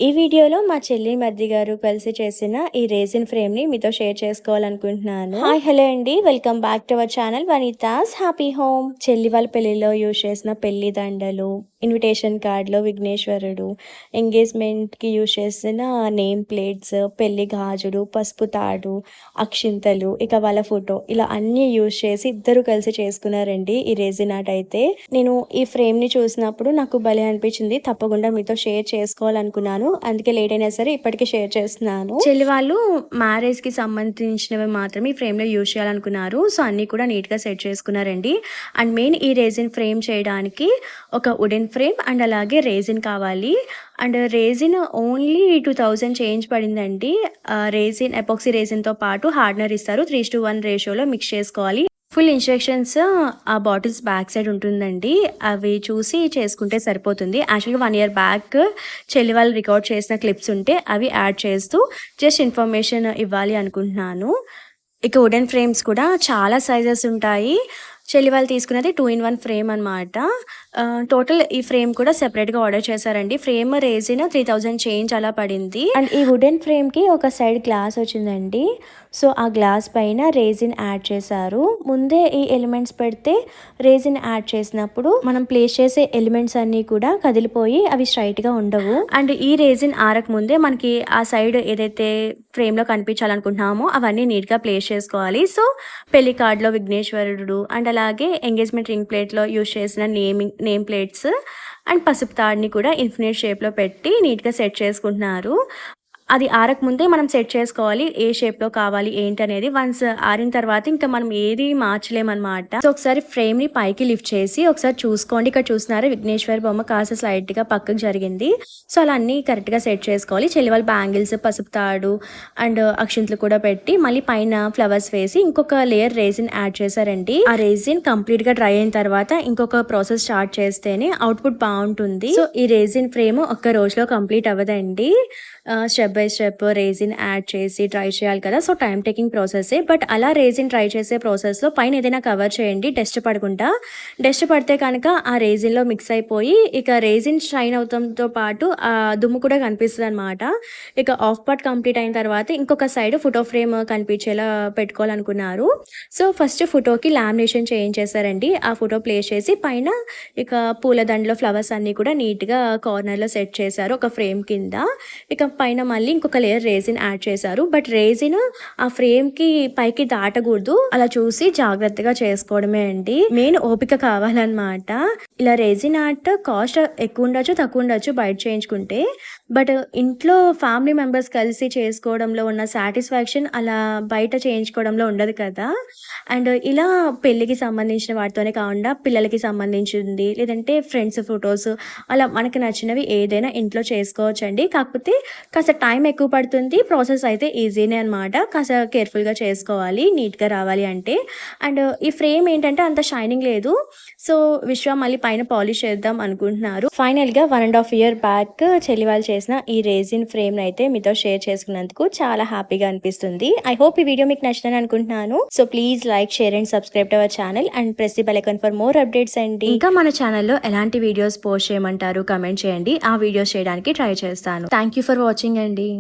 ఈ వీడియోలో మా చెల్లి మరిది గారు కలిసి చేసిన ఈ రేజిన్ ఫ్రేమ్ని మీతో షేర్ చేసుకోవాలనుకుంటున్నాను. హాయ్ హలో అండి, welcome back to our channel Vanitha's happy home. చెల్లి వాళ్ళ పెళ్లిలో యూజ్ చేసిన పెళ్లి దండలు, ఇన్విటేషన్ కార్డులో విఘ్నేశ్వరుడు, ఎంగేజ్మెంట్కి యూజ్ చేసిన నేమ్ ప్లేట్స్, పెళ్లి గాజులు, పసుపు తాడు, అక్షింతలు, ఇక వాళ్ళ ఫోటో, ఇలా అన్నీ యూజ్ చేసి ఇద్దరు కలిసి చేసుకున్నారండి ఈ రేజిన్ ఆర్ట్. అయితే నేను ఈ ఫ్రేమ్ని చూసినప్పుడు నాకు భలే అనిపించింది, తప్పకుండా మీతో షేర్ చేసుకోవాలనుకున్నాను. అందుకే లేట్ అయినా సరే ఇప్పటికే షేర్ చేస్తున్నాను. చెల్లి వాళ్ళు మ్యారేజ్ కి సంబంధించినవి మాత్రమే ఈ ఫ్రేమ్ లో యూజ్ చేయాలనుకున్నారు. సో అన్ని కూడా నీట్ గా సెట్ చేసుకున్నారండి. అండ్ మెయిన్ ఈ రేజిన్ ఫ్రేమ్ చేయడానికి ఒక వుడెన్ ఫ్రేమ్ అండ్ అలాగే రేజిన్ కావాలి. అండ్ రేజిన్ ఓన్లీ 2000 చేంజ్ పడిందండి. రేజిన్ ఎపాక్సీ రేజిన్తో పాటు హార్డ్నర్ ఇస్తారు. 3:1 రేషియోలో మిక్స్ చేసుకోవాలి. ఫుల్ ఇన్స్ట్రక్షన్స్ ఆ బాటిల్స్ బ్యాక్ సైడ్ ఉంటుందండి. అవి చూసి చేసుకుంటే సరిపోతుంది. యాక్చువల్గా 1 year బ్యాక్ చెల్లి వాళ్ళు రికార్డ్ చేసిన క్లిప్స్ ఉంటే అవి యాడ్ చేస్తూ జస్ట్ ఇన్ఫర్మేషన్ ఇవ్వాలి అనుకుంటున్నాను. ఇక వుడెన్ ఫ్రేమ్స్ కూడా చాలా సైజెస్ ఉంటాయి. చెల్లి వాళ్ళు తీసుకున్నది 2-in-1 ఫ్రేమ్ అనమాట. టోటల్ ఈ ఫ్రేమ్ కూడా సెపరేట్గా ఆర్డర్ చేశారండి. ఫ్రేమ్ రేజిన్ 3000 చేంజ్ అలా పడింది. అండ్ ఈ వుడెన్ ఫ్రేమ్కి ఒక సైడ్ గ్లాస్ వచ్చిందండి. సో ఆ గ్లాస్ పైన రేజిన్ యాడ్ చేశారు. ముందే ఈ ఎలిమెంట్స్ పెడితే రేజిన్ యాడ్ చేసినప్పుడు మనం ప్లేస్ చేసే ఎలిమెంట్స్ అన్నీ కూడా కదిలిపోయి అవి స్ట్రైట్గా ఉండవు. అండ్ ఈ రేజిన్ ఆరక ముందే మనకి ఆ సైడ్ ఏదైతే ఫ్రేమ్లో కనిపించాలనుకుంటున్నామో అవన్నీ నీట్గా ప్లేస్ చేసుకోవాలి. సో పెళ్లి కార్డులో విఘ్నేశ్వరుడు అండ్ అలాగే ఎంగేజ్మెంట్ రింగ్ ప్లేట్లో యూజ్ చేసిన నేమ్ ప్లేట్స్ అండ్ పసుపు తాడిని కూడా ఇన్ఫినిట్ షేప్లో పెట్టి నీట్గా సెట్ చేసుకుంటున్నారు. అది ఆరక ముందే మనం సెట్ చేసుకోవాలి ఏ షేప్లో కావాలి ఏంటి అనేది. వన్స్ ఆరిన తర్వాత ఇంకా మనం ఏది మార్చలేమన్నమాట. సో ఒకసారి ఫ్రేమ్ని పైకి లిఫ్ట్ చేసి ఒకసారి చూసుకోండి. ఇక్కడ చూస్తున్నారా విఘ్నేశ్వరి బొమ్మ కాస్త స్లైట్గా పక్కకు జరిగింది. సో అలా అన్నీ కరెక్ట్గా సెట్ చేసుకోవాలి. చెల్లి వాళ్ళ బ్యాంగిల్స్, పసుపు తాడు అండ్ అక్షింతలు కూడా పెట్టి మళ్ళీ పైన ఫ్లవర్స్ వేసి ఇంకొక లేయర్ రేజిన్ యాడ్ చేశారండి. ఆ రేజిన్ కంప్లీట్గా డ్రై అయిన తర్వాత ఇంకొక ప్రాసెస్ స్టార్ట్ చేస్తేనే అవుట్పుట్ బాగుంటుంది. సో ఈ రేజిన్ ఫ్రేమ్ ఒక్క రోజులో కంప్లీట్ అవ్వదండి. Step by step resin add చేసి ట్రై చేయాలి కదా. సో టైం టేకింగ్ ప్రాసెసే. బట్ అలా రేజిన్ ట్రై చేసే ప్రాసెస్లో పైన ఏదైనా కవర్ చేయండి డస్ట్ పడకుండా. డస్ట్ పడితే కనుక ఆ రేజిన్లో మిక్స్ అయిపోయి ఇక రేజిన్ షైన్ అవడంతో పాటు ఆ దుమ్ము కూడా కనిపిస్తుంది అనమాట. ఇక ఆఫ్ పార్ట్ కంప్లీట్ అయిన తర్వాత ఇంకొక సైడ్ ఫోటో ఫ్రేమ్ కనిపించేలా పెట్టుకోవాలనుకున్నారు. సో ఫస్ట్ ఫోటోకి లామినేషన్ చేయించేసారండి. ఆ ఫోటో ప్లేస్ చేసి పైన ఇక పూలదండలో ఫ్లవర్స్ అన్నీ కూడా నీట్గా కార్నర్లో సెట్ చేశారు ఒక ఫ్రేమ్ కింద. ఇక పైన మళ్ళీ ఇంకొక లేయర్ రేజిన్ యాడ్ చేశారు. బట్ రేజిన్ ఆ ఫ్రేమ్ కి పైకి దాటకూడదు. అలా చూసి జాగ్రత్తగా చేసుకోవడమే అండి. మెయిన్ ఓపిక కావాలన్నమాట. ఇలా రేజిన్ ఆర్ట్ కాస్ట్ ఎక్కువ ఉండొచ్చు తక్కువ ఉండొచ్చు బయట చేయించుకుంటే. బట్ ఇంట్లో ఫ్యామిలీ మెంబర్స్ కలిసి చేసుకోవడంలో ఉన్న సాటిస్ఫాక్షన్ అలా బయట చేయించుకోవడంలో ఉండదు కదా. అండ్ ఇలా పెళ్ళికి సంబంధించిన వాటితోనే కాకుండా పిల్లలకి సంబంధించింది లేదంటే ఫ్రెండ్స్ ఫొటోస్ అలా మనకి నచ్చినవి ఏదైనా ఇంట్లో చేసుకోవచ్చు అండి. కాకపోతే కాస్త టైం ఎక్కువ పడుతుంది. ప్రాసెస్ అయితే ఈజీనే అనమాట. కాస్త కేర్ఫుల్గా చేసుకోవాలి నీట్గా రావాలి అంటే. అండ్ ఈ ఫ్రేమ్ ఏంటంటే అంత షైనింగ్ లేదు. సో విశ్వ మళ్ళీ పైన పాలిష్ చేద్దాం అనుకుంటున్నారు. ఫైనల్గా 1.5 year బ్యాక్ చెల్లి వాళ్ళు చేసిన ఈ రేజిన్ ఫ్రేమ్ అయితే మీతో షేర్ చేసుకున్నందుకు చాలా హ్యాపీగా అనిపిస్తుంది. ఐ హోప్ ఈ వీడియో మీకు నచ్చిందని అనుకుంటున్నాను. So please like, share and subscribe to our channel and press the bell icon for more updates అండి. ఇంకా మన ఛానల్లో ఎలాంటి వీడియోస్ పోస్ట్ చేయమంటారు కమెంట్ చేయండి. ఆ వీడియోస్ చేయడానికి ట్రై చేస్తాను. థ్యాంక్ యూ ఫర్ వాచింగ్ అండి.